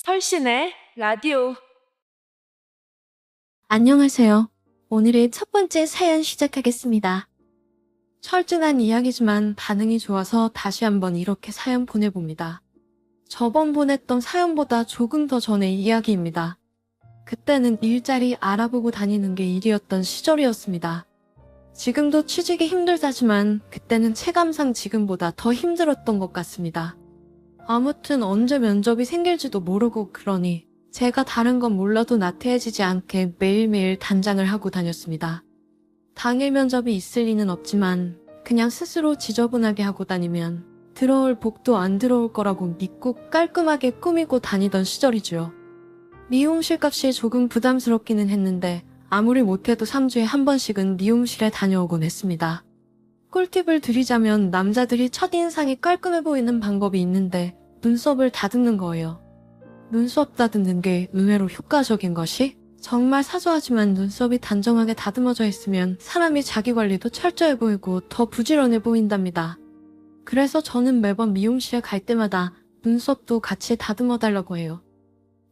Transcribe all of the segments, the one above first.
설신의 라디오. 안녕하세요. 오늘의 첫 번째 사연 시작하겠습니다. 철진한 이야기지만 반응이 좋아서 다시 한번 이렇게 사연 보내봅니다. 저번 보냈던 사연보다 조금 더 전의 이야기입니다. 그때는 일자리 알아보고 다니는 게 일이었던 시절이었습니다. 지금도 취직이 힘들다지만 그때는 체감상 지금보다 더 힘들었던 것 같습니다. 아무튼 언제 면접이 생길지도 모르고 그러니 제가 다른 건 몰라도 나태해지지 않게 매일매일 단장을 하고 다녔습니다. 당일 면접이 있을 리는 없지만 그냥 스스로 지저분하게 하고 다니면 들어올 복도 안 들어올 거라고 믿고 깔끔하게 꾸미고 다니던 시절이죠. 미용실 값이 조금 부담스럽기는 했는데 아무리 못해도 3주에 한 번씩은 미용실에 다녀오곤 했습니다. 꿀팁을 드리자면 남자들이 첫인상이 깔끔해 보이는 방법이 있는데 눈썹을 다듬는 거예요. 눈썹 다듬는 게 의외로 효과적인 것이 정말 사소하지만 눈썹이 단정하게 다듬어져 있으면 사람이 자기관리도 철저해 보이고 더 부지런해 보인답니다. 그래서 저는 매번 미용실에 갈 때마다 눈썹도 같이 다듬어 달라고 해요.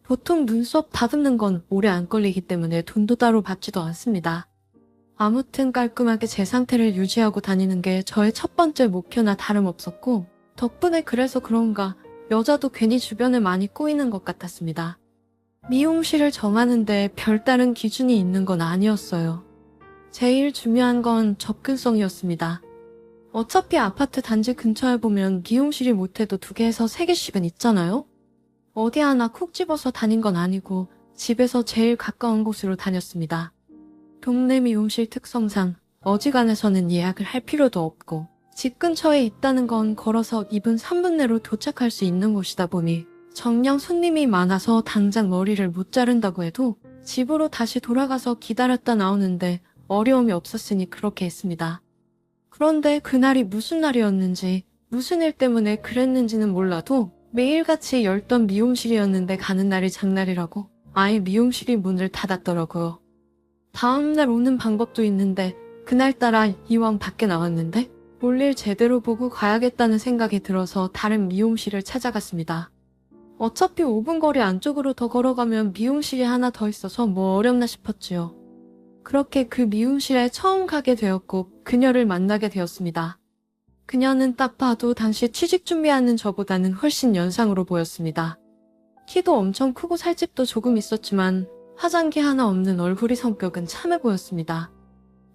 보통 눈썹 다듬는 건 오래 안 걸리기 때문에 돈도 따로 받지도 않습니다. 아무튼 깔끔하게 제 상태를 유지하고 다니는 게 저의 첫 번째 목표나 다름없었고 덕분에 그래서 그런가 여자도 괜히 주변에 많이 꼬이는 것 같았습니다. 미용실을 정하는데 별다른 기준이 있는 건 아니었어요. 제일 중요한 건 접근성이었습니다. 어차피 아파트 단지 근처에 보면 미용실이 못해도 2개에서 3개씩은 있잖아요? 어디 하나 콕 집어서 다닌 건 아니고 집에서 제일 가까운 곳으로 다녔습니다. 동네 미용실 특성상 어지간해서는 예약을 할 필요도 없고 집 근처에 있다는 건 걸어서 2분 3분 내로 도착할 수 있는 곳이다 보니 정녕 손님이 많아서 당장 머리를 못 자른다고 해도 집으로 다시 돌아가서 기다렸다 나오는데 어려움이 없었으니 그렇게 했습니다. 그런데 그날이 무슨 날이었는지 무슨 일 때문에 그랬는지는 몰라도 매일같이 열던 미용실이었는데 가는 날이 장날이라고 아예 미용실이 문을 닫았더라고요. 다음날 오는 방법도 있는데 그날따라 이왕 밖에 나왔는데 볼일 제대로 보고 가야겠다는 생각이 들어서 다른 미용실을 찾아갔습니다. 어차피 5분 거리 안쪽으로 더 걸어가면 미용실이 하나 더 있어서 뭐 어렵나 싶었지요. 그렇게 그 미용실에 처음 가게 되었고 그녀를 만나게 되었습니다. 그녀는 딱 봐도 당시 취직 준비하는 저보다는 훨씬 연상으로 보였습니다. 키도 엄청 크고 살집도 조금 있었지만 화장기 하나 없는 얼굴이 성격은 참해 보였습니다.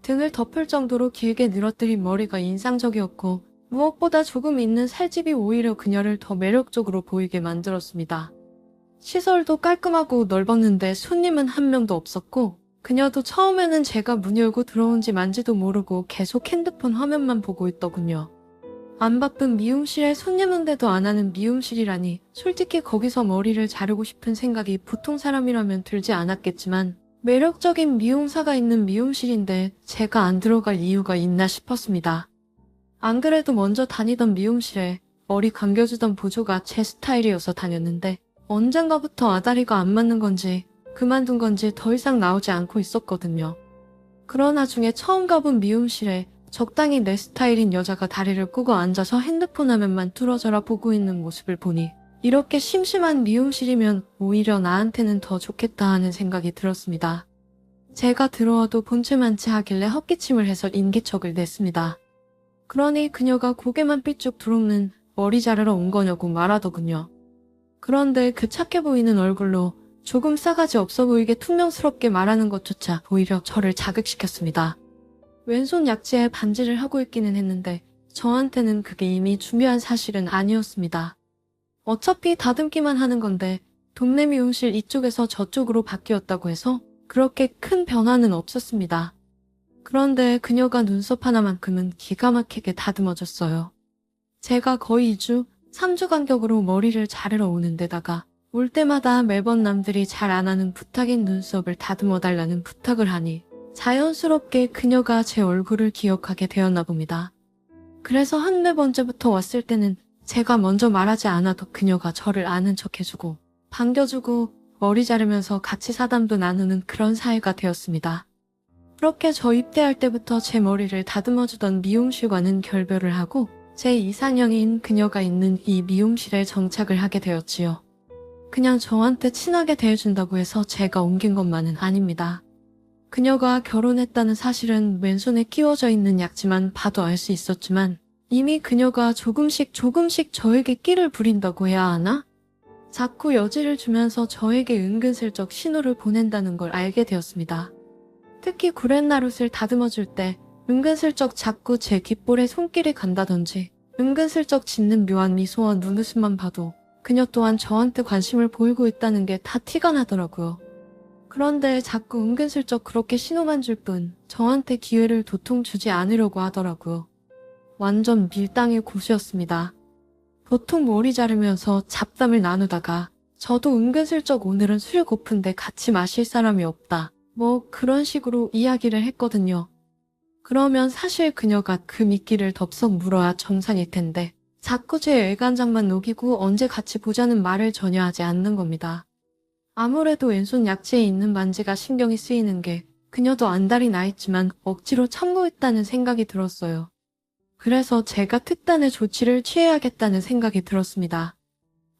등을 덮을 정도로 길게 늘어뜨린 머리가 인상적이었고 무엇보다 조금 있는 살집이 오히려 그녀를 더 매력적으로 보이게 만들었습니다. 시설도 깔끔하고 넓었는데 손님은 한 명도 없었고 그녀도 처음에는 제가 문 열고 들어온지 만지도 모르고 계속 핸드폰 화면만 보고 있더군요. 안 바쁜 미용실에 손님 응대도 안 하는 미용실이라니 솔직히 거기서 머리를 자르고 싶은 생각이 보통 사람이라면 들지 않았겠지만 매력적인 미용사가 있는 미용실인데 제가 안 들어갈 이유가 있나 싶었습니다. 안 그래도 먼저 다니던 미용실에 머리 감겨주던 보조가 제 스타일이어서 다녔는데 언젠가부터 아다리가 안 맞는 건지 그만둔 건지 더 이상 나오지 않고 있었거든요. 그러나 중에 처음 가본 미용실에 적당히 내 스타일인 여자가 다리를 꼬고 앉아서 핸드폰 화면만 뚫어져라 보고 있는 모습을 보니 이렇게 심심한 미용실이면 오히려 나한테는 더 좋겠다 하는 생각이 들었습니다. 제가 들어와도 본체만치 하길래 헛기침을 해서 인기척을 냈습니다. 그러니 그녀가 고개만 삐쭉 들어오는 머리 자르러 온 거냐고 말하더군요. 그런데 그 착해 보이는 얼굴로 조금 싸가지 없어 보이게 퉁명스럽게 말하는 것조차 오히려 저를 자극시켰습니다. 왼손 약지에 반지를 하고 있기는 했는데 저한테는 그게 이미 중요한 사실은 아니었습니다. 어차피 다듬기만 하는 건데 동네 미용실 이쪽에서 저쪽으로 바뀌었다고 해서 그렇게 큰 변화는 없었습니다. 그런데 그녀가 눈썹 하나만큼은 기가 막히게 다듬어줬어요. 제가 거의 2주, 3주 간격으로 머리를 자르러 오는 데다가 올 때마다 매번 남들이 잘 안 하는 부탁인 눈썹을 다듬어 달라는 부탁을 하니 자연스럽게 그녀가 제 얼굴을 기억하게 되었나 봅니다. 그래서 한 4번째부터 왔을 때는 제가 먼저 말하지 않아도 그녀가 저를 아는 척 해주고 반겨주고 머리 자르면서 같이 사담도 나누는 그런 사이가 되었습니다. 그렇게 저 입대할 때부터 제 머리를 다듬어주던 미용실과는 결별을 하고 제 이상형인 그녀가 있는 이 미용실에 정착을 하게 되었지요. 그냥 저한테 친하게 대해준다고 해서 제가 옮긴 것만은 아닙니다. 그녀가 결혼했다는 사실은 왼손에 끼워져 있는 약지만 봐도 알 수 있었지만 이미 그녀가 조금씩 저에게 끼를 부린다고 해야 하나? 자꾸 여지를 주면서 저에게 은근슬쩍 신호를 보낸다는 걸 알게 되었습니다. 특히 구렛나룻을 다듬어줄 때 은근슬쩍 자꾸 제 귓볼에 손길이 간다든지 은근슬쩍 짓는 묘한 미소와 눈웃음만 봐도 그녀 또한 저한테 관심을 보이고 있다는 게 다 티가 나더라고요. 그런데 자꾸 은근슬쩍 그렇게 신호만 줄 뿐 저한테 기회를 도통 주지 않으려고 하더라고요. 완전 밀당의 고수였습니다. 보통 머리 자르면서 잡담을 나누다가 저도 은근슬쩍 오늘은 술 고픈데 같이 마실 사람이 없다. 뭐 그런 식으로 이야기를 했거든요. 그러면 사실 그녀가 그 미끼를 덥석 물어야 정상일 텐데 자꾸 제 애간장만 녹이고 언제 같이 보자는 말을 전혀 하지 않는 겁니다. 아무래도 왼손 약지에 있는 반지가 신경이 쓰이는 게 그녀도 안달이 나 있지만 억지로 참고 있다는 생각이 들었어요. 그래서 제가 특단의 조치를 취해야겠다는 생각이 들었습니다.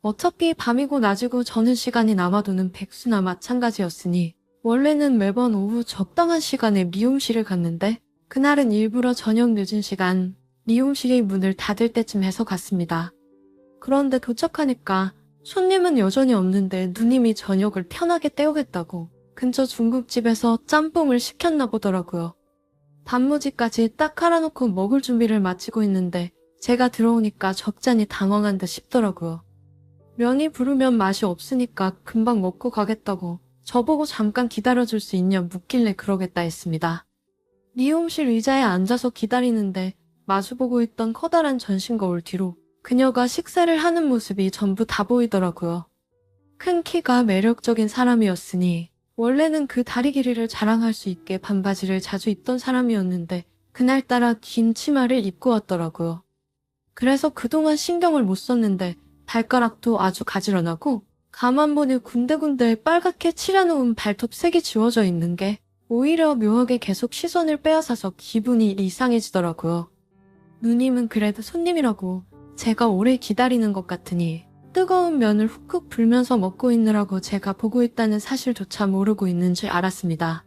어차피 밤이고 낮이고 저는 시간이 남아도는 백수나 마찬가지였으니 원래는 매번 오후 적당한 시간에 미용실을 갔는데 그날은 일부러 저녁 늦은 시간 미용실의 문을 닫을 때쯤 해서 갔습니다. 그런데 도착하니까 손님은 여전히 없는데 누님이 저녁을 편하게 때우겠다고 근처 중국집에서 짬뽕을 시켰나 보더라고요. 단무지까지 딱 깔아놓고 먹을 준비를 마치고 있는데 제가 들어오니까 적잖이 당황한 듯 싶더라고요. 면이 부르면 맛이 없으니까 금방 먹고 가겠다고 저보고 잠깐 기다려줄 수 있냐 묻길래 그러겠다 했습니다. 미용실 의자에 앉아서 기다리는데 마주보고 있던 커다란 전신 거울 뒤로 그녀가 식사를 하는 모습이 전부 다 보이더라고요. 큰 키가 매력적인 사람이었으니 원래는 그 다리 길이를 자랑할 수 있게 반바지를 자주 입던 사람이었는데 그날따라 긴 치마를 입고 왔더라고요. 그래서 그동안 신경을 못 썼는데 발가락도 아주 가지런하고 가만 보니 군데군데 빨갛게 칠해놓은 발톱색이 지워져 있는 게 오히려 묘하게 계속 시선을 빼앗아서 기분이 이상해지더라고요. 누님은 그래도 손님이라고 제가 오래 기다리는 것 같으니 뜨거운 면을 훅훅 불면서 먹고 있느라고 제가 보고 있다는 사실조차 모르고 있는 줄 알았습니다.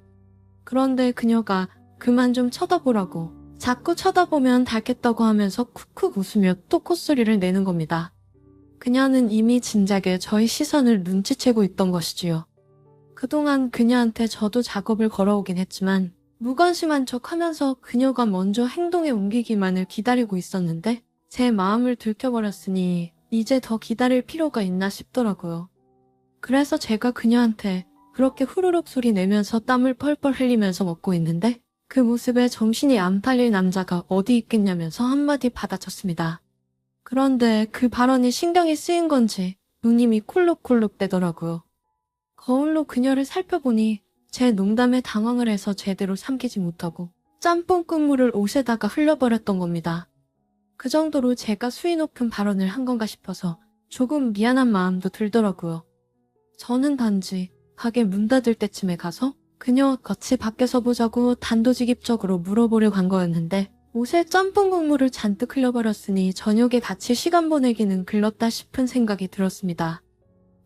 그런데 그녀가 그만 좀 쳐다보라고 자꾸 쳐다보면 닳겠다고 하면서 쿡쿡 웃으며 또 콧소리를 내는 겁니다. 그녀는 이미 진작에 저희 시선을 눈치채고 있던 것이지요. 그동안 그녀한테 저도 작업을 걸어오긴 했지만 무관심한 척 하면서 그녀가 먼저 행동에 옮기기만을 기다리고 있었는데 제 마음을 들켜버렸으니 이제 더 기다릴 필요가 있나 싶더라고요. 그래서 제가 그녀한테 그렇게 후루룩 소리 내면서 땀을 펄펄 흘리면서 먹고 있는데 그 모습에 정신이 안 팔릴 남자가 어디 있겠냐면서 한마디 받아쳤습니다. 그런데 그 발언이 신경이 쓰인 건지 누님이 콜록콜록 대더라고요. 거울로 그녀를 살펴보니 제 농담에 당황을 해서 제대로 삼키지 못하고 짬뽕 국물을 옷에다가 흘려버렸던 겁니다. 그 정도로 제가 수위 높은 발언을 한 건가 싶어서 조금 미안한 마음도 들더라고요. 저는 단지 가게 문 닫을 때쯤에 가서 그녀 같이 밖에서 보자고 단도직입적으로 물어보려고 한 거였는데 옷에 짬뽕 국물을 잔뜩 흘려버렸으니 저녁에 같이 시간 보내기는 글렀다 싶은 생각이 들었습니다.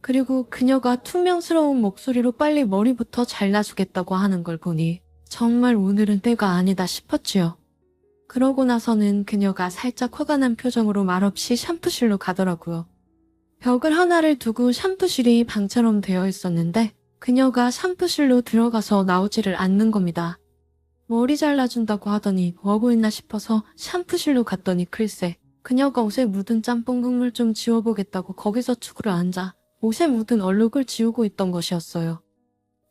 그리고 그녀가 퉁명스러운 목소리로 빨리 머리부터 잘라주겠다고 하는 걸 보니 정말 오늘은 때가 아니다 싶었지요. 그러고 나서는 그녀가 살짝 화가 난 표정으로 말없이 샴푸실로 가더라고요. 벽을 하나를 두고 샴푸실이 방처럼 되어 있었는데 그녀가 샴푸실로 들어가서 나오지를 않는 겁니다. 머리 잘라준다고 하더니 뭐 보이나 싶어서 샴푸실로 갔더니 글쎄 그녀가 옷에 묻은 짬뽕 국물 좀 지워보겠다고 거기서 축으로 앉아 옷에 묻은 얼룩을 지우고 있던 것이었어요.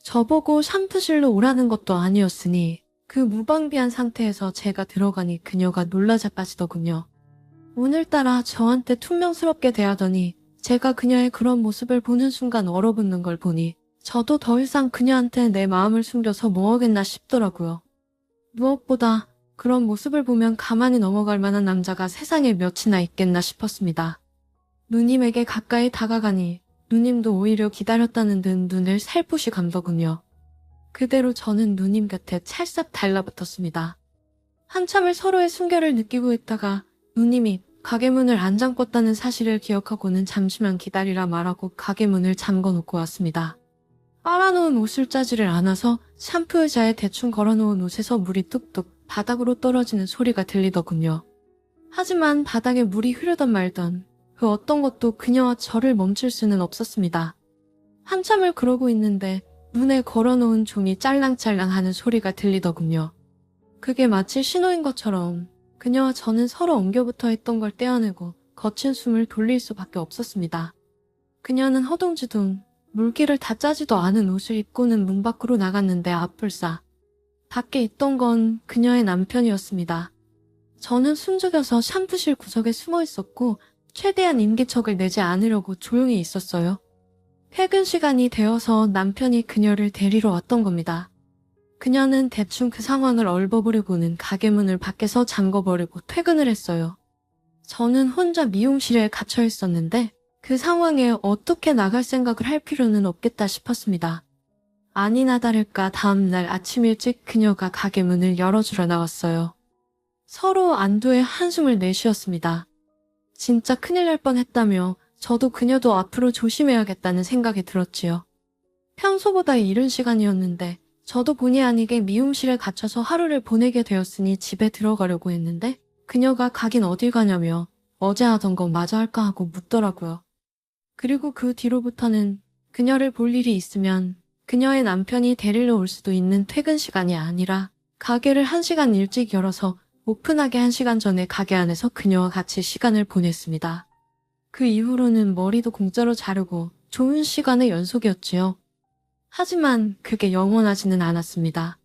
저보고 샴푸실로 오라는 것도 아니었으니 그 무방비한 상태에서 제가 들어가니 그녀가 놀라 자빠지더군요. 오늘따라 저한테 퉁명스럽게 대하더니 제가 그녀의 그런 모습을 보는 순간 얼어붙는 걸 보니 저도 더 이상 그녀한테 내 마음을 숨겨서 뭐 하겠나 싶더라고요. 무엇보다 그런 모습을 보면 가만히 넘어갈 만한 남자가 세상에 몇이나 있겠나 싶었습니다. 누님에게 가까이 다가가니 누님도 오히려 기다렸다는 듯 눈을 살포시 감더군요. 그대로 저는 누님 곁에 찰싹 달라붙었습니다. 한참을 서로의 순결을 느끼고 있다가 누님이 가게 문을 안 잠궜다는 사실을 기억하고는 잠시만 기다리라 말하고 가게 문을 잠궈 놓고 왔습니다. 빨아놓은 옷을 짜지를 않아서 샴푸 의자에 대충 걸어놓은 옷에서 물이 뚝뚝 바닥으로 떨어지는 소리가 들리더군요. 하지만 바닥에 물이 흐르던 말던 그 어떤 것도 그녀와 저를 멈출 수는 없었습니다. 한참을 그러고 있는데 문에 걸어놓은 종이 짤랑짤랑 하는 소리가 들리더군요. 그게 마치 신호인 것처럼 그녀와 저는 서로 엉겨붙어 있던 걸 떼어내고 거친 숨을 돌릴 수밖에 없었습니다. 그녀는 허둥지둥 물기를 다 짜지도 않은 옷을 입고는 문 밖으로 나갔는데 앞불싸 밖에 있던 건 그녀의 남편이었습니다. 저는 숨죽여서 샴푸실 구석에 숨어 있었고 최대한 인기척을 내지 않으려고 조용히 있었어요. 퇴근 시간이 되어서 남편이 그녀를 데리러 왔던 겁니다. 그녀는 대충 그 상황을 얼버무리고는 가게 문을 밖에서 잠궈버리고 퇴근을 했어요. 저는 혼자 미용실에 갇혀 있었는데 그 상황에 어떻게 나갈 생각을 할 필요는 없겠다 싶었습니다. 아니나 다를까 다음날 아침 일찍 그녀가 가게 문을 열어주러 나왔어요. 서로 안도의 한숨을 내쉬었습니다. 진짜 큰일 날 뻔했다며 저도 그녀도 앞으로 조심해야겠다는 생각이 들었지요. 평소보다 이른 시간이었는데 저도 본의 아니게 미용실에 갇혀서 하루를 보내게 되었으니 집에 들어가려고 했는데 그녀가 가긴 어딜 가냐며 어제 하던 거 마저 할까 하고 묻더라고요. 그리고 그 뒤로부터는 그녀를 볼 일이 있으면 그녀의 남편이 데리러 올 수도 있는 퇴근 시간이 아니라 가게를 1시간 일찍 열어서 오픈하기 1시간 전에 가게 안에서 그녀와 같이 시간을 보냈습니다. 그 이후로는 머리도 공짜로 자르고 좋은 시간의 연속이었지요. 하지만 그게 영원하지는 않았습니다.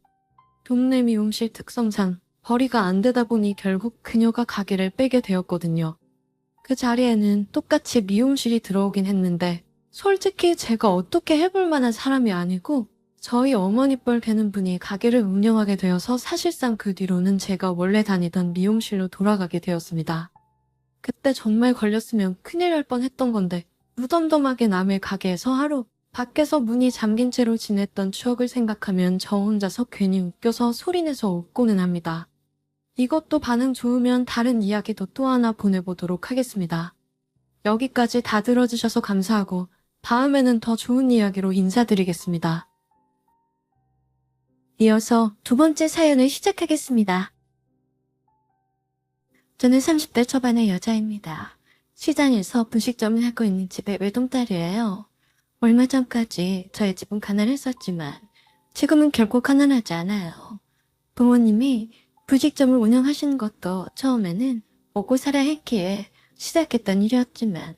동네 미용실 특성상 벌이가 안 되다 보니 결국 그녀가 가게를 빼게 되었거든요. 그 자리에는 똑같이 미용실이 들어오긴 했는데 솔직히 제가 어떻게 해볼 만한 사람이 아니고 저희 어머니 뻘 되는 분이 가게를 운영하게 되어서 사실상 그 뒤로는 제가 원래 다니던 미용실로 돌아가게 되었습니다. 그때 정말 걸렸으면 큰일 날 뻔했던 건데 무덤덤하게 남의 가게에서 하루 밖에서 문이 잠긴 채로 지냈던 추억을 생각하면 저 혼자서 괜히 웃겨서 소리내서 웃고는 합니다. 이것도 반응 좋으면 다른 이야기도 또 하나 보내보도록 하겠습니다. 여기까지 다 들어주셔서 감사하고 다음에는 더 좋은 이야기로 인사드리겠습니다. 이어서 두 번째 사연을 시작하겠습니다. 저는 30대 초반의 여자입니다. 시장에서 분식점을 하고 있는 집의 외동딸이에요. 얼마 전까지 저희 집은 가난했었지만 지금은 결코 가난하지 않아요. 부모님이 분식점을 운영하시는 것도 처음에는 먹고 살아야 했기에 시작했던 일이었지만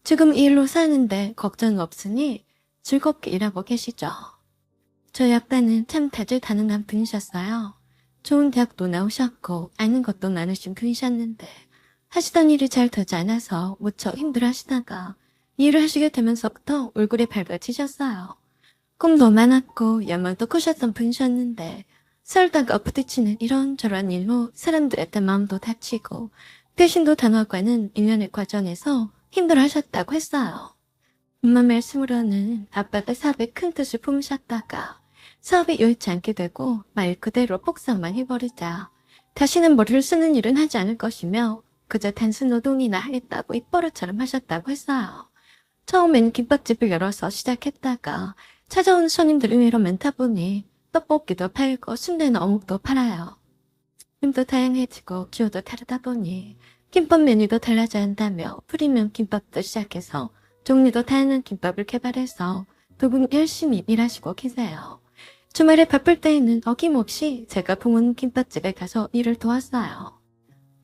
지금 이 일로 사는데 걱정 없으니 즐겁게 일하고 계시죠. 저희 아빠는 참 다재다능한 분이셨어요. 좋은 대학도 나오셨고 아는 것도 많으신 분이셨는데 하시던 일이 잘 되지 않아서 무척 힘들어하시다가 일을 하시게 되면서부터 얼굴에 발버치셨어요. 꿈도 많았고 야망도 크셨던 분이셨는데 살다가 부딪히는 이런저런 일로 사람들한테 마음도 다치고 배신도 당하고는 일련의 과정에서 힘들어하셨다고 했어요. 엄마 말씀으로는 아빠가 사업에 큰 뜻을 품으셨다가 사업이 여의치 않게 되고 말 그대로 폭삭만 해버리자 다시는 머리를 쓰는 일은 하지 않을 것이며 그저 단순 노동이나 하겠다고 입버릇처럼 하셨다고 했어요. 처음엔 김밥집을 열어서 시작했다가 찾아오는 손님들 의외로 많다 보니 떡볶이도 팔고 순대나 어묵도 팔아요. 힘도 다양해지고 기호도 다르다 보니 김밥 메뉴도 달라져야 한다며 프리미엄 김밥도 시작해서 종류도 다양한 김밥을 개발해서 두 분 열심히 일하시고 계세요. 주말에 바쁠 때에는 어김없이 제가 부모님 김밥집에 가서 일을 도왔어요.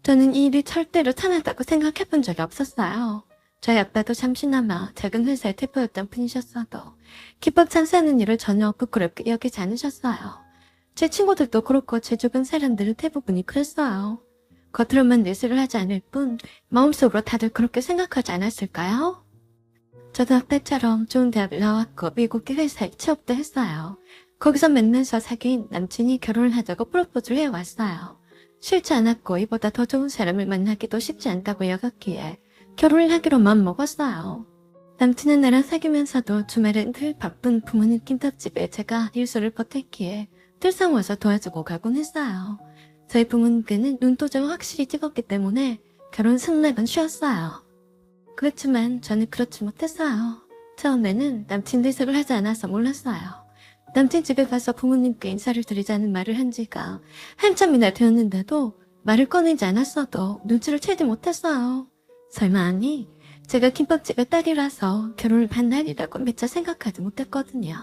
저는 이 일이 절대로 편하다고 생각해본 적이 없었어요. 저희 아빠도 잠시나마 작은 회사의 대표였던 분이셨어도 김밥 장사하는 일을 전혀 부끄럽게 여기지 않으셨어요. 제 친구들도 그렇고 제 주변 사람들은 대부분이 그랬어요. 겉으로만 내세를 하지 않을 뿐 마음속으로 다들 그렇게 생각하지 않았을까요? 저도 아빠처럼 좋은 대학을 나왔고 미국계 회사에 취업도 했어요. 거기서 만나서 사귄 남친이 결혼을 하자고 프로포즈를 해왔어요. 싫지 않았고 이보다 더 좋은 사람을 만나기도 쉽지 않다고 여겼기에 결혼을 하기로 마음먹었어요. 남친은 나랑 사귀면서도 주말엔 늘 바쁜 부모님 김밥집에 제가 일수를 보탰기에 들상 와서 도와주고 가곤 했어요. 저희 부모님께는 눈도장을 확실히 찍었기 때문에 결혼 승낙은 쉬었어요. 그렇지만 저는 그렇지 못했어요. 처음에는 남친 대접을 하지 않아서 몰랐어요. 남친 집에 가서 부모님께 인사를 드리자는 말을 한 지가 한참이나 되었는데도 말을 꺼내지 않았어도 눈치를 채지 못했어요. 설마 아니 제가 김밥집의 딸이라서 결혼을 반날이라고 미처 생각하지 못했거든요.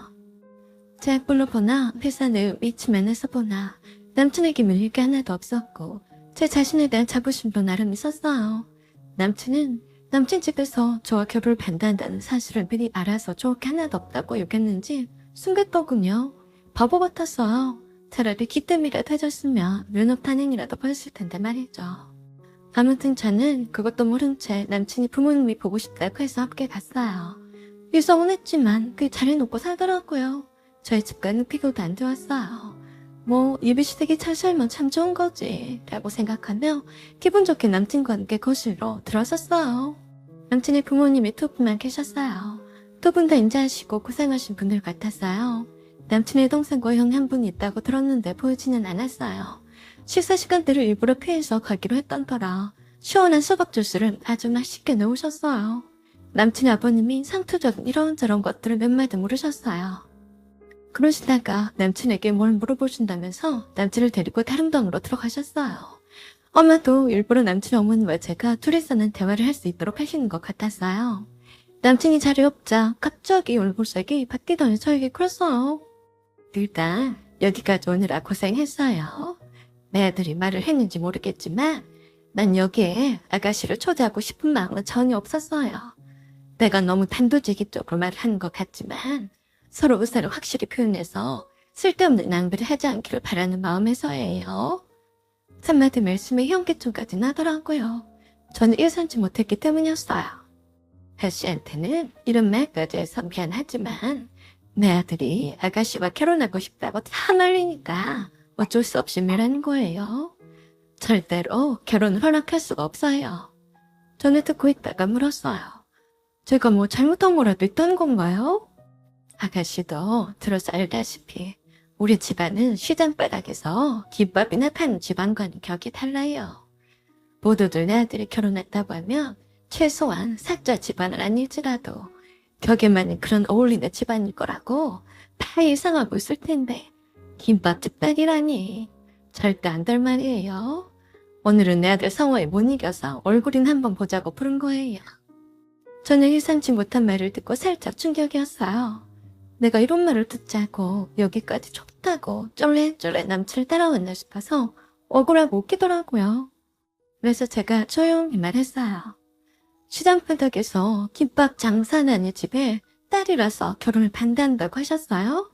제 악플로 보나 회사 내 위치면에서 보나 남친에게 밀릴 게 하나도 없었고 제 자신에 대한 자부심도 나름 있었어요. 남친은 남친 집에서 저와 결혼을 반대한다는 사실을 미리 알아서 좋을 게 하나도 없다고 욕했는지 숨겼더군요. 바보 같았어요. 차라리 기뜸이라도 해줬으면 면허 탄행이라도 보였을 텐데 말이죠. 아무튼 저는 그것도 모른 채 남친이 부모님이 보고 싶다고 해서 함께 갔어요. 유성은 했지만 그 자리 놓고 살더라고요. 저희 집과는 비교도 안 좋았어요. 뭐 예비시댁이 잘 살면 참 좋은 거지 라고 생각하며 기분 좋게 남친과 함께 거실로 들어섰어요. 남친의 부모님이 두 분만 계셨어요. 두 분 다 인자하시고 고생하신 분들 같았어요. 남친의 동생과 형 한 분이 있다고 들었는데 보이지는 않았어요. 식사 시간대를 일부러 피해서 가기로 했던 터라 시원한 수박 주스를 아주 맛있게 넣으셨어요. 남친의 아버님이 상투적인 이런저런 것들을 몇 마디 물으셨어요. 그러시다가 남친에게 뭘 물어보신다면서 남친을 데리고 다른 방으로 들어가셨어요. 아마도 일부러 남친 어머니와 제가 둘이서는 대화를 할 수 있도록 하시는 것 같았어요. 남친이 자리에 없자 갑자기 얼굴색이 바뀌더니 저에게 그랬어요. 일단 여기까지 오느라 고생했어요. 내 아들이 말을 했는지 모르겠지만 난 여기에 아가씨를 초대하고 싶은 마음은 전혀 없었어요. 내가 너무 단도직입적으로 말을 하는 것 같지만 서로 의사를 확실히 표현해서 쓸데없는 낭비를 하지 않기를 바라는 마음에서예요. 한마디 말씀에 현기증까지 나더라고요. 저는 예상치 못했기 때문이었어요. 아씨한테는 이런 말까지 해서 미안하지만 내 아들이 아가씨와 결혼하고 싶다고 다 말리니까 어쩔 수 없이 미라는 거예요. 절대로 결혼을 허락할 수가 없어요. 저는 듣고 있다가 물었어요. 제가 뭐 잘못한 거라도 있던 건가요? 아가씨도 들어서 알다시피 우리 집안은 시장 바닥에서 김밥이나 파는 집안과는 격이 달라요. 모두들 내 아들이 결혼했다고 하면 최소한 삭자 집안은 아닐지라도 격에 맞는 그런 어울리는 집안일 거라고 다 예상하고 있을 텐데 김밥집 딸이라니 절대 안 될 말이에요. 오늘은 내 아들 성화에 못 이겨서 얼굴이나 한번 보자고 부른 거예요. 저는 예상치 못한 말을 듣고 살짝 충격이었어요. 내가 이런 말을 듣자고 여기까지 좋다고 쫄래쫄래 남친을 따라왔나 싶어서 억울하고 웃기더라고요. 그래서 제가 조용히 말했어요. 시장 바닥에서 김밥 장사하는 집에 딸이라서 결혼을 반대한다고 하셨어요?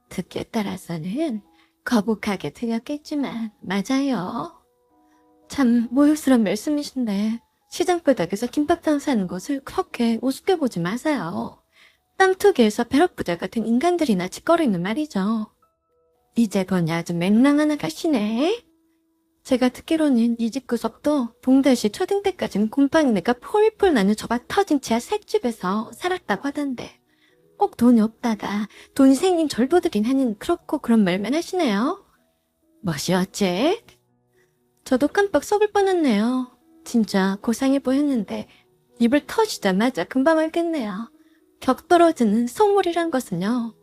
듣기에 따라서는 거북하게 들렸겠지만 맞아요. 참 모욕스러운 말씀이신데 시장 바닥에서 김밥 장사하는 것을 그렇게 우습게 보지 마세요. 땅투기에서 벼락부자 같은 인간들이나 짓거리는 말이죠. 이제 보니 아주 맹랑한 아가씨네. 제가 듣기로는 이 집 구석도 봉달씨 초등 때까지는 곰팡이네가 폴폴 나는 저가 터진 지하 색집에서 살았다고 하던데 꼭 돈이 없다가 돈이 생긴 절도들이 하는 그렇고 그런 말만 하시네요. 뭐시었지? 저도 깜빡 속을 뻔했네요. 진짜 고상해 보였는데 입을 터시자마자 금방 알겠네요. 격 떨어지는 속물이란 것은요.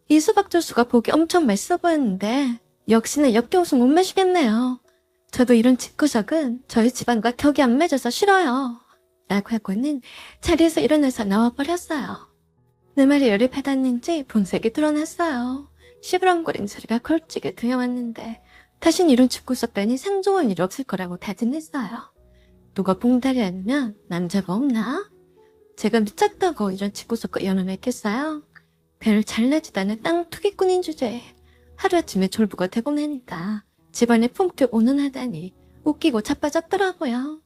이 수박 주스가 보기 엄청 맛있어 보였는데 역시나 역겨워서 못 마시겠네요. 저도 이런 집구석은 저희 집안과 격이 안 맞아서 싫어요. 라고 하고는 자리에서 일어나서 나와버렸어요. 내 말에 열이 받았는지 본색이 드러났어요. 시부렁거리는 소리가 걸찍게 들려왔는데 다신 이런 집구석 빼니 상종할 일이 없을 거라고 다짐했어요. 누가 봉다리 아니면 남자가 없나? 제가 미쳤다고 이런 집구석과 연연했겠어요? 배를 잘나지도 않은 땅 투기꾼인 주제에 하루아침에 졸부가 되고 나니까 집안에 품격 오는하다니 웃기고 자빠졌더라고요.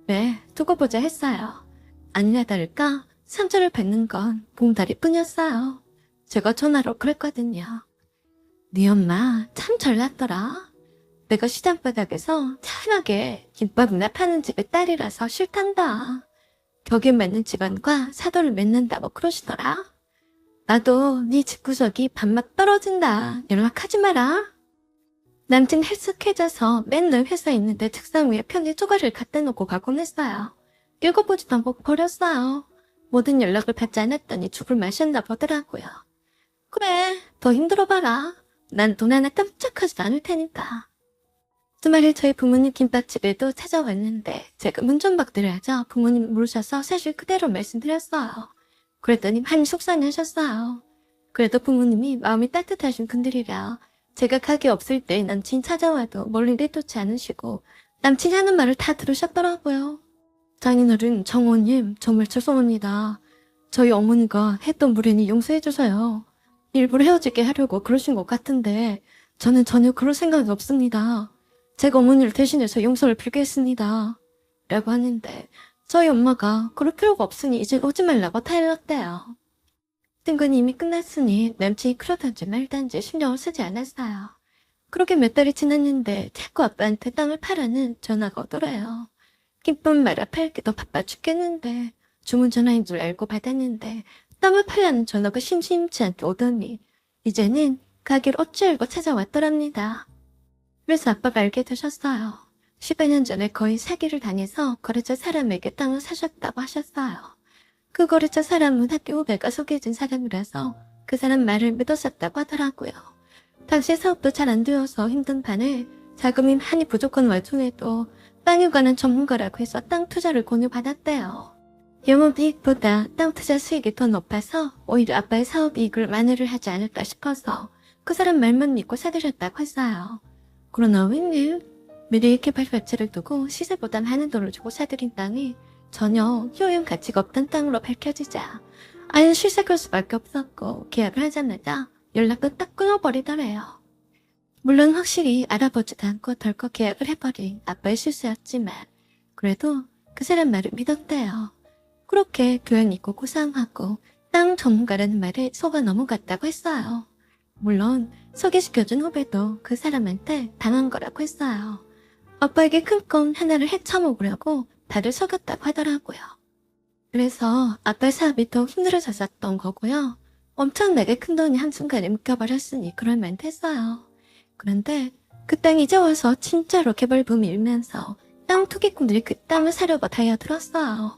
네, 두고 보자 했어요. 아니나 다를까 상처를 받는 건 봉다리 뿐이었어요. 제가 전화로 그랬거든요. 네 엄마 참 잘났더라. 내가 시장 바닥에서 찬하게 김밥이나 파는 집의 딸이라서 싫단다. 격에 맞는 집안과 사도를 맺는다고 그러시더라. 나도 네 집구석이 밥맛 떨어진다. 연락하지 마라. 남친 헬스케져서 맨날 회사에 있는데 책상 위에 편지 조각을 갖다 놓고 가곤 했어요. 읽어보지도 않고 버렸어요. 모든 연락을 받지 않았더니 죽을 마셨나 보더라고요. 그래, 더 힘들어봐라. 난 돈 하나 깜짝하지도 않을 테니까. 주말에 저희 부모님 김밥집에도 찾아왔는데 제가 문전박대를 부모님 모르셔서 사실 그대로 말씀드렸어요. 그랬더니 많이 속상해하셨어요. 그래도 부모님이 마음이 따뜻하신 분들이라 제가 가게 없을 때 남친 찾아와도 멀리 내쫓지 않으시고 남친이 하는 말을 다 들으셨더라고요. 장인어른 정호님 정말 죄송합니다. 저희 어머니가 했던 무례니 용서해주세요. 일부러 헤어지게 하려고 그러신 것 같은데 저는 전혀 그럴 생각이 없습니다. 제가 어머니를 대신해서 용서를 빌겠습니다. 라고 하는데 저희 엄마가 그럴 필요가 없으니 이제 오지 말라고 타일렀대요. 등근이 이미 끝났으니 남친이 그러던지 말던지 신경을 쓰지 않았어요. 그렇게 몇 달이 지났는데 자꾸 아빠한테 땅을 팔라는 전화가 오더래요. 기쁜 말아 팔기도 바빠 죽겠는데 주문 전화인 줄 알고 받았는데 땅을 팔라는 전화가 심심치 않게 오더니 이제는 가게를 어찌 알고 찾아왔더랍니다. 그래서 아빠가 알게 되셨어요. 10여 년 전에 거의 사기를 당해서 거래처 사람에게 땅을 사셨다고 하셨어요. 그 거래처 사람은 학교 후배가 소개해준 사람이라서 그 사람 말을 믿었었다고 하더라고요. 당시 사업도 잘 안 되어서 힘든 판에 자금이 많이 부족한 와중에도 땅에 관한 전문가라고 해서 땅 투자를 권유받았대요. 영업이익보다 땅 투자 수익이 더 높아서 오히려 아빠의 사업이익을 만회를 하지 않을까 싶어서 그 사람 말만 믿고 사들였다고 했어요. 그러나 웬일 미래 개발 가치를 두고 시세보다 많은 돈을 주고 사들인 땅이 전혀 효용 가치가 없던 땅으로 밝혀지자 아예 실색할 수밖에 없었고 계약을 하자마자 연락도 딱 끊어버리더래요. 물론 확실히 알아보지도 않고 덜컥 계약을 해버린 아빠의 실수였지만 그래도 그 사람 말을 믿었대요. 그렇게 교양 있고 고상하고 땅 전문가라는 말에 속아 넘어갔다고 했어요. 물론 소개시켜준 후배도 그 사람한테 당한 거라고 했어요. 아빠에게 큰 건 하나를 헤쳐먹으려고 다들 속였다고 하더라고요. 그래서 아빠 사업이 더 힘들어졌었던 거고요. 엄청나게 큰 돈이 한순간에 묶여버렸으니 그럴만 했어요. 그런데 그 땅이 이제 와서 진짜로 개발붐이 일면서 땅 투기꾼들이 그 땅을 사려고 달려들었어요.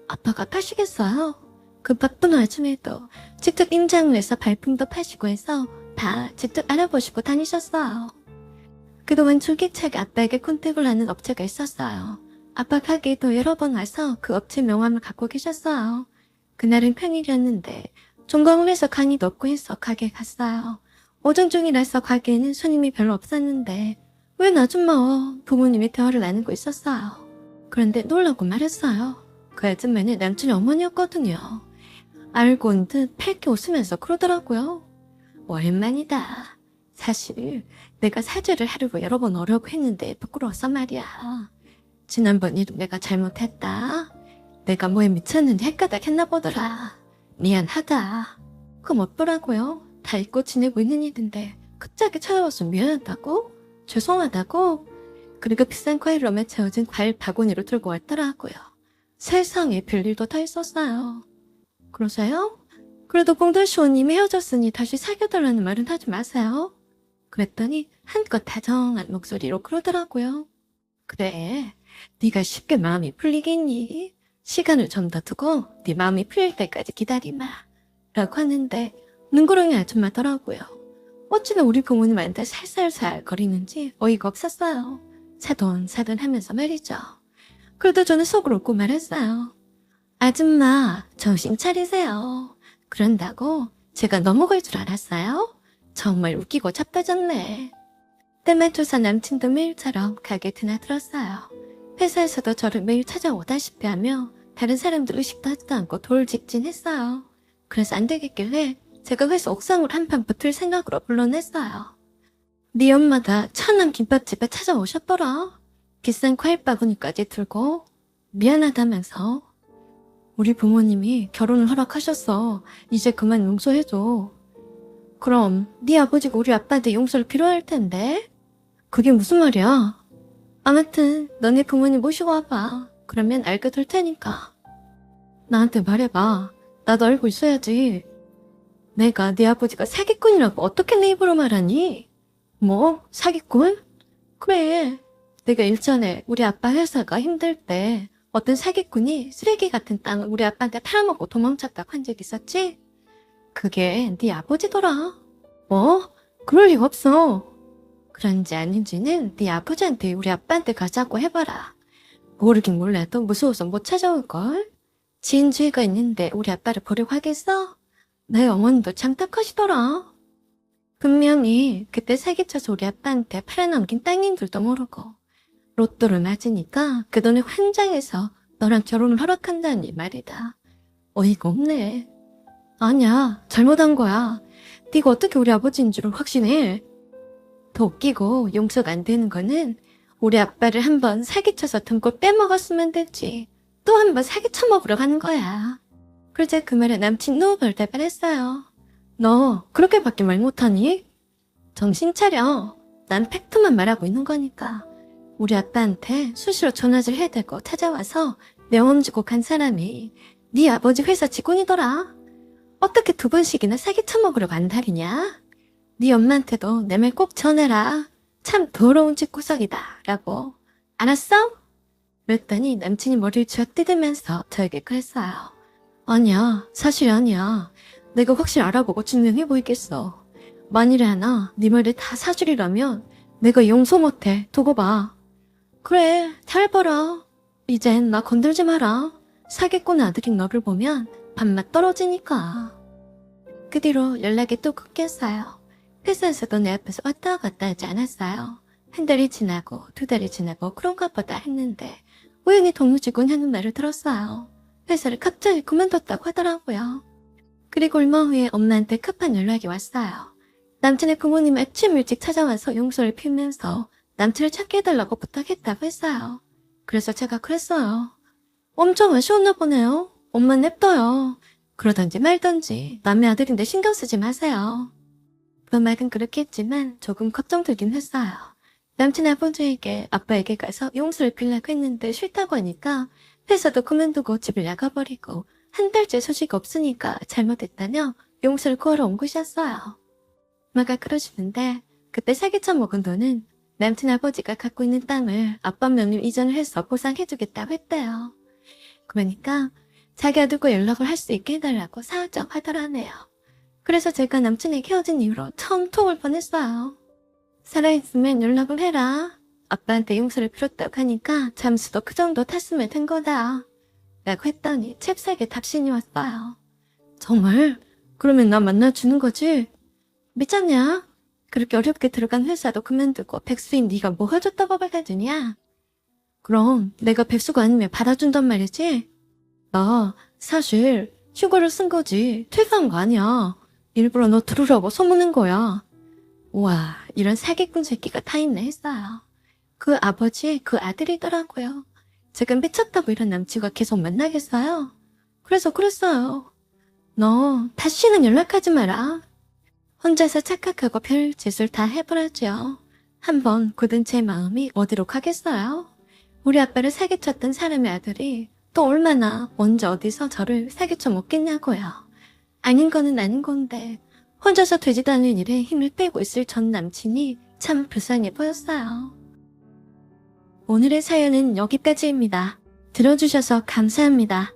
아빠가 파시겠어요? 그 바쁜 와중에도 직접 임장을 해서 발품도 파시고 해서 다 직접 알아보시고 다니셨어요. 그동안 줄기차게 아빠에게 컨택을 하는 업체가 있었어요. 아빠 가게에도 여러 번 와서 그 업체 명함을 갖고 계셨어요. 그날은 평일이었는데 종강을 해서 강의도 없고 해서 가게에 갔어요. 오전 중이라서 가게에는 손님이 별로 없었는데 웬 아줌마와 부모님이 대화를 나누고 있었어요. 그런데 놀라고 말했어요. 그 아줌마는 남친이 어머니였거든요. 알고 온 듯 밝게 웃으면서 그러더라고요. 오랜만이다. 사실 내가 사죄를 하려고 여러 번 오려고 했는데 부끄러워서 말이야. 지난번 일도 내가 잘못했다. 내가 뭐에 미쳤는지 헷가닥 했나 보더라. 미안하다. 그럼 어쩌라고요? 다 잊고 지내고 있는 일인데 갑자기 찾아와서 미안하다고? 죄송하다고? 그리고 비싼 과일로만 채워진 과일 바구니로 들고 왔더라고요. 세상에 별일도 다 있었어요. 그러세요? 그래도 봉달시호님이 헤어졌으니 다시 사귀어달라는 말은 하지 마세요. 그랬더니 한껏 다정한 목소리로 그러더라고요. 그래, 네가 쉽게 마음이 풀리겠니? 시간을 좀 더 두고 네 마음이 풀릴 때까지 기다리마. 라고 하는데 눈구렁이 아줌마더라고요. 어찌나 우리 부모님한테 살살살 거리는지 어이가 없었어요. 사돈사돈 하면서 말이죠. 그래도 저는 속으로 웃고 말했어요. 아줌마, 정신 차리세요. 그런다고 제가 넘어갈 줄 알았어요? 정말 웃기고 자빠졌네. 때만 조사 남친도 매일처럼 가게 드나들었어요. 회사에서도 저를 매일 찾아오다시피 하며 다른 사람들 의식도 하지도 않고 돌직진했어요. 그래서 안 되겠길래 제가 회사 옥상으로 한판 붙을 생각으로 불러냈어요. 네 엄마가 천남 김밥집에 찾아오셨더라. 비싼 과일 바구니까지 들고 미안하다면서. 우리 부모님이 결혼을 허락하셨어. 이제 그만 용서해줘. 그럼 네 아버지가 우리 아빠한테 용서를 필요할 텐데? 그게 무슨 말이야? 아무튼 너네 부모님 모시고 와봐. 그러면 알게 될 테니까. 나한테 말해봐. 나도 알고 있어야지. 내가 네 아버지가 사기꾼이라고 어떻게 내 입으로 말하니? 뭐? 사기꾼? 그래. 내가 일전에 우리 아빠 회사가 힘들 때 어떤 사기꾼이 쓰레기 같은 땅을 우리 아빠한테 팔아먹고 도망쳤다고 한 적 있었지? 그게 네 아버지더라. 뭐? 그럴 리가 없어. 그런지 아닌지는 네 아버지한테 우리 아빠한테 가자고 해봐라. 모르긴 몰라도 무서워서 못 찾아올걸? 지인주의가 있는데 우리 아빠를 보려고 하겠어? 내 어머니도 참 딱하시더라. 분명히 그때 사기쳐서 우리 아빠한테 팔아넘긴 땅인 줄도 모르고 로또를 맞으니까 그 돈에 환장해서 너랑 결혼을 허락한다니 말이다. 어이가 없네. 아니야, 잘못한 거야. 네가 어떻게 우리 아버지인 줄 확신해? 더 웃기고 용서가 안 되는 거는 우리 아빠를 한번 사기쳐서 등골 빼먹었으면 됐지. 또 한 번 사기쳐 먹으러 가는 거야. 그러자 그 말에 남친 너무 별대발했어요. 너 그렇게밖에 말 못하니? 정신 차려. 난 팩트만 말하고 있는 거니까. 우리 아빠한테 수시로 전화를 해대고 찾아와서 명함 주고 간 사람이 네 아버지 회사 직원이더라. 어떻게 두 번씩이나 사기쳐 먹으러 간다리냐? 네 엄마한테도 내 말 꼭 전해라. 참 더러운 집구석이다. 라고. 알았어? 그랬더니 남친이 머리를 쥐어뜯으면서 저에게 그랬어요. 아니야, 사실 아니야. 내가 확실히 알아보고 증명해 보이겠어. 만일에 하나 네 말이 다 사실이라면 내가 용서 못해. 두고 봐. 그래, 잘 봐라. 이젠 나 건들지 마라. 사기꾼 아들인 너를 보면 밥맛 떨어지니까. 그 뒤로 연락이 또 끊겼어요. 회사에서도 내 앞에서 왔다 갔다 하지 않았어요. 한 달이 지나고 두 달이 지나고 그런가 보다 했는데 우연히 동료직원 하는 말을 들었어요. 회사를 갑자기 그만뒀다고 하더라고요. 그리고 얼마 후에 엄마한테 급한 연락이 왔어요. 남친의 부모님이 아침 일찍 찾아와서 용서를 빌면서 남친을 찾게 해달라고 부탁했다고 했어요. 그래서 제가 그랬어요. 엄청 아쉬웠나 보네요. 엄마 냅둬요. 그러던지 말던지 남의 아들인데 신경 쓰지 마세요. 그 말은 그렇게 했지만 조금 걱정되긴 했어요. 남친 아버지에게 아빠에게 가서 용서를 빌려고 했는데 싫다고 하니까 회사도 그만두고 집을 나가버리고 한 달째 소식 없으니까 잘못했다며 용서를 구하러 온 곳이었어요. 엄마가 그러시는데 그때 사기쳐 먹은 돈은 남친 아버지가 갖고 있는 땅을 아빠 명의로 이전을 해서 보상해주겠다고 했대요. 그러니까 자기가 누구 연락을 할 수 있게 해달라고 사정 하더라네요. 그래서 제가 남친에게 헤어진 이후로 처음 톡을 보냈어요. 살아있으면 연락을 해라. 아빠한테 용서를 빌었다고 하니까 잠수도 그 정도 탔으면 된 거다. 라고 했더니 잽싸게 답신이 왔어요. 정말? 그러면 나 만나주는 거지? 미쳤냐? 그렇게 어렵게 들어간 회사도 그만두고 백수인 네가 뭐 해줬다고 받아주냐? 그럼 내가 백수가 아니면 받아준단 말이지? 나 사실 휴가를 쓴 거지 퇴사한 거 아니야. 일부러 너 들으라고 소문낸 거야. 우와, 이런 사기꾼 새끼가 다 있네 했어요. 그 아버지 그 아들이더라고요. 지금 미쳤다고 이런 남친과 계속 만나겠어요? 그래서 그랬어요. 너 다시는 연락하지 마라. 혼자서 착각하고 별 짓을 다 해버렸죠. 한번 굳은 제 마음이 어디로 가겠어요? 우리 아빠를 사기쳤던 사람의 아들이 또 얼마나 언제 어디서 저를 사기쳐 먹겠냐고요. 아닌 거는 아닌 건데 혼자서 되지도 않는 일에 힘을 빼고 있을 전 남친이 참 불쌍해 보였어요. 오늘의 사연은 여기까지입니다. 들어주셔서 감사합니다.